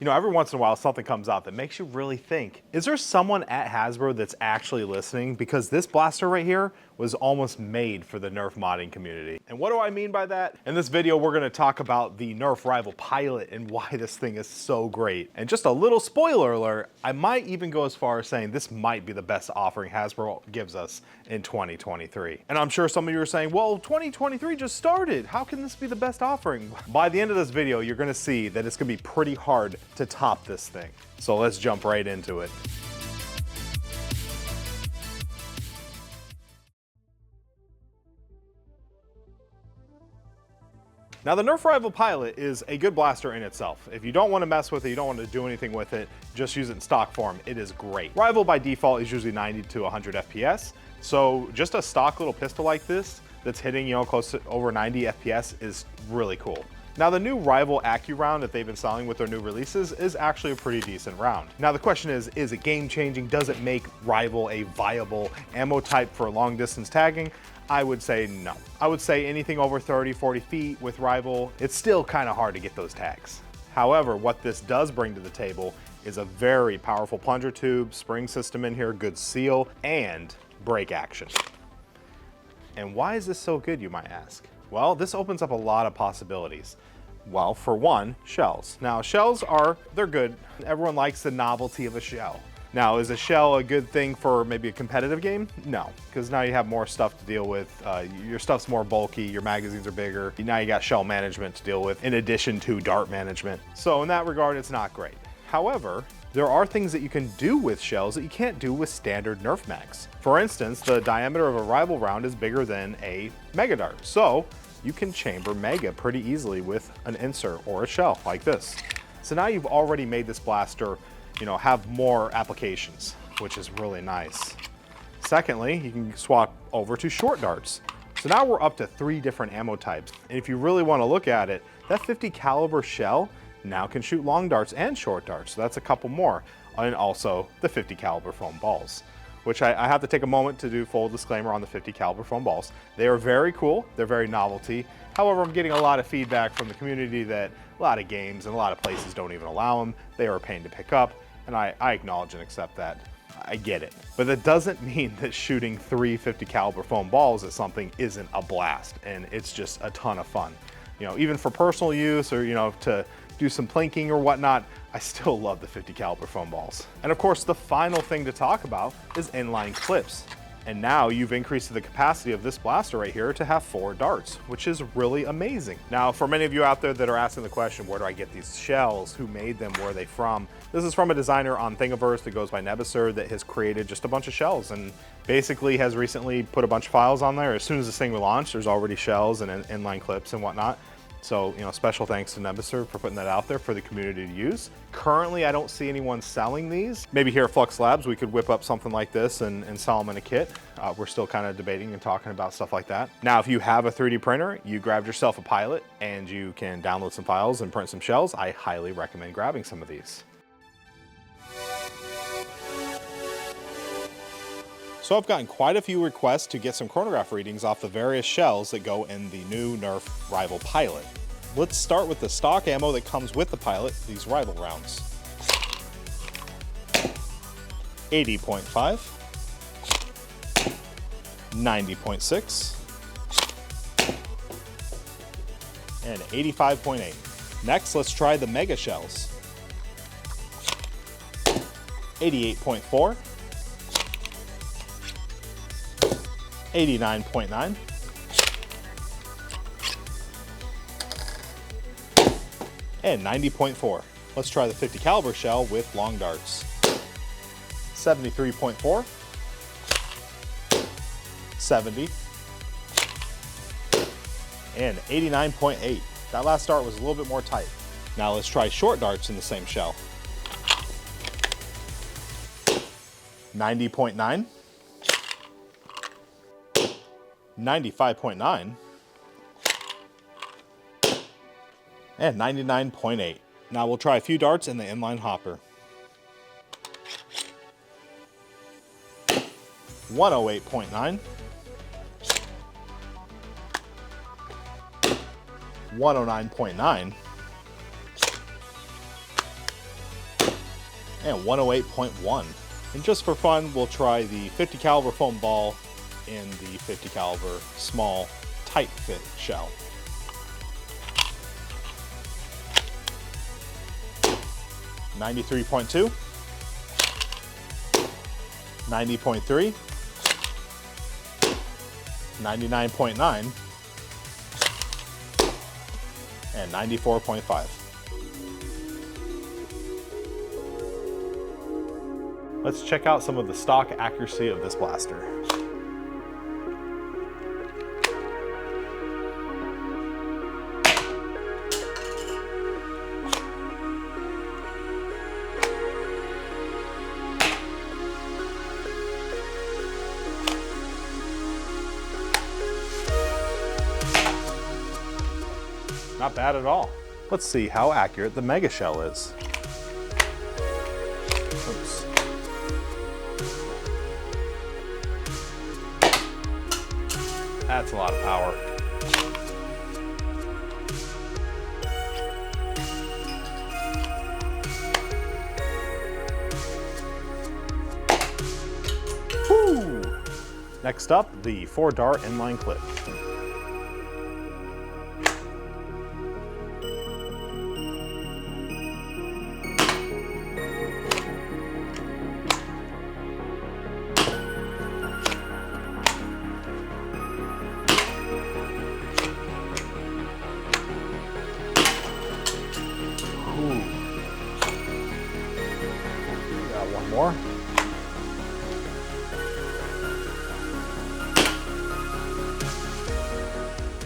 You know, every once in a while something comes out that makes you really think, is there someone at Hasbro that's actually listening? Because this blaster right here was almost made for the Nerf modding community. And what do I mean by that? In this video, we're gonna talk about the Nerf Rival Pilot and why this thing is so great. And just a little spoiler alert, I might even go as far as saying this might be the best offering Hasbro gives us in 2023. And I'm sure some of you are saying, well, 2023 just started. How can this be the best offering? By the end of this video, you're gonna see that it's gonna be pretty hard to top this thing. So let's jump right into it. Now the Nerf Rival Pilot is a good blaster in itself. If you don't want to mess with it, you don't want to do anything with it, just use it in stock form, it is great. Rival by default is usually 90 to 100 FPS, so just a stock little pistol like this that's hitting, you know, close to over 90 FPS is really cool. Now the new Rival Accu round that they've been selling with their new releases is actually a pretty decent round. Now the question is it game changing? Does it make Rival a viable ammo type for long distance tagging? I would say no. I would say anything over 30, 40 feet with Rival, it's still kind of hard to get those tags. However, what this does bring to the table is a very powerful plunger tube, spring system in here, good seal, and break action. And why is this so good, you might ask? Well, this opens up a lot of possibilities. Well, for one, shells. Now, shells they're good. Everyone likes the novelty of a shell. Now, is a shell a good thing for maybe a competitive game? No, because now you have more stuff to deal with. Your stuff's more bulky, your magazines are bigger. Now you got shell management to deal with in addition to dart management. So in that regard, it's not great. However, there are things that you can do with shells that you can't do with standard Nerf mags. For instance, the diameter of a Rival round is bigger than a Mega Dart. So you can chamber Mega pretty easily with an insert or a shell like this. So now you've already made this blaster, you know, have more applications, which is really nice. Secondly, you can swap over to short darts. So now we're up to 3 different ammo types. And if you really want to look at it, that 50 caliber shell now can shoot long darts and short darts. So that's a couple more. And also the 50 caliber foam balls, which I have to take a moment to do full disclaimer on the 50 caliber foam balls. They are very cool. They're very novelty. However, I'm getting a lot of feedback from the community that a lot of games and a lot of places don't even allow them. They are a pain to pick up. And I acknowledge and accept that. I get it. But that doesn't mean that shooting 3 50 caliber foam balls at something isn't a blast. And it's just a ton of fun. You know, even for personal use or, you know, to do some plinking or whatnot, I still love the 50 caliber foam balls. And of course, the final thing to talk about is inline clips. And now you've increased the capacity of this blaster right here to have 4 darts, which is really amazing. Now, for many of you out there that are asking the question, where do I get these shells? Who made them? Where are they from? This is from a designer on Thingiverse that goes by Nebusur that has created just a bunch of shells and basically has recently put a bunch of files on there. As soon as this thing was launched, there's already shells and inline clips and whatnot. So, you know, special thanks to Nebusur for putting that out there for the community to use. Currently, I don't see anyone selling these. Maybe here at Flux Labs, we could whip up something like this and sell them in a kit. We're still kind of debating and talking about stuff like that. Now, if you have a 3D printer, you grabbed yourself a Pilot and you can download some files and print some shells, I highly recommend grabbing some of these. So I've gotten quite a few requests to get some chronograph readings off the various shells that go in the new Nerf Rival Pilot. Let's start with the stock ammo that comes with the Pilot, these Rival rounds. 80.5, 90.6, and 85.8. Next, let's try the Mega Shells. 88.4, 89.9, and 90.4. Let's try the 50 caliber shell with long darts. 73.4, 70, and 89.8. That last dart was a little bit more tight. Now let's try short darts in the same shell. 90.9, 95.9, and 99.8. Now we'll try a few darts in the inline hopper. 108.9, 109.9, and 108.1. And just for fun, we'll try the 50 caliber foam ball in the 50 caliber small tight fit shell. .2, 90.3, 99.9, and 94.5. Let's check out some of the stock accuracy of this blaster. Not bad at all. Let's see how accurate the mega shell is. Oops. That's a lot of power. Woo! Next up, the 4-dart inline clip. Got one more.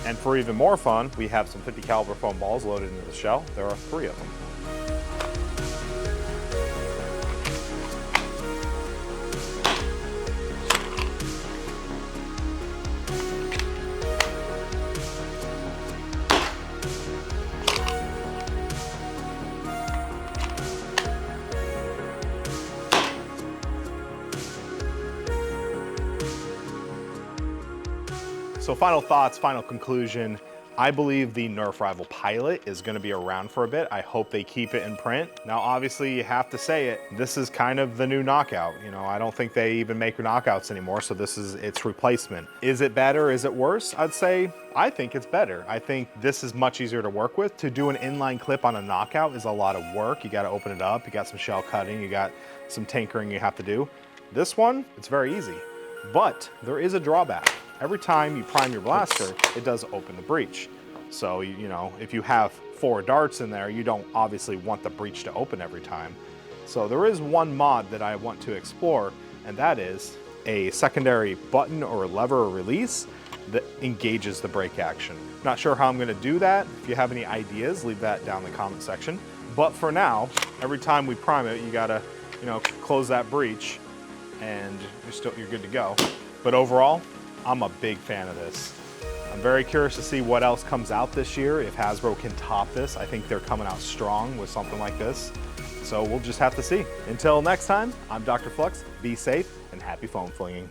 And for even more fun, we have some 50 caliber foam balls loaded into the shell. There are 3 of them. So final thoughts, final conclusion. I believe the Nerf Rival Pilot is going to be around for a bit. I hope they keep it in print. Now, obviously, you have to say it. This is kind of the new knockout. You know, I don't think they even make knockouts anymore, so this is its replacement. Is it better? Is it worse? I'd say I think it's better. I think this is much easier to work with. To do an inline clip on a knockout is a lot of work. You got to open it up. You got some shell cutting. You got some tinkering you have to do. This one, it's very easy, but there is a drawback. Every time you prime your blaster, it does open the breech. So, you know, if you have 4 darts in there, you don't obviously want the breech to open every time. So there is one mod that I want to explore, and that is a secondary button or lever or release that engages the brake action. Not sure how I'm gonna do that. If you have any ideas, leave that down in the comment section. But for now, every time we prime it, you gotta, you know, close that breech and you're good to go. But overall, I'm a big fan of this. I'm very curious to see what else comes out this year. If Hasbro can top this, I think they're coming out strong with something like this. So we'll just have to see. Until next time, I'm DrFlux. Be safe and happy foam flinging.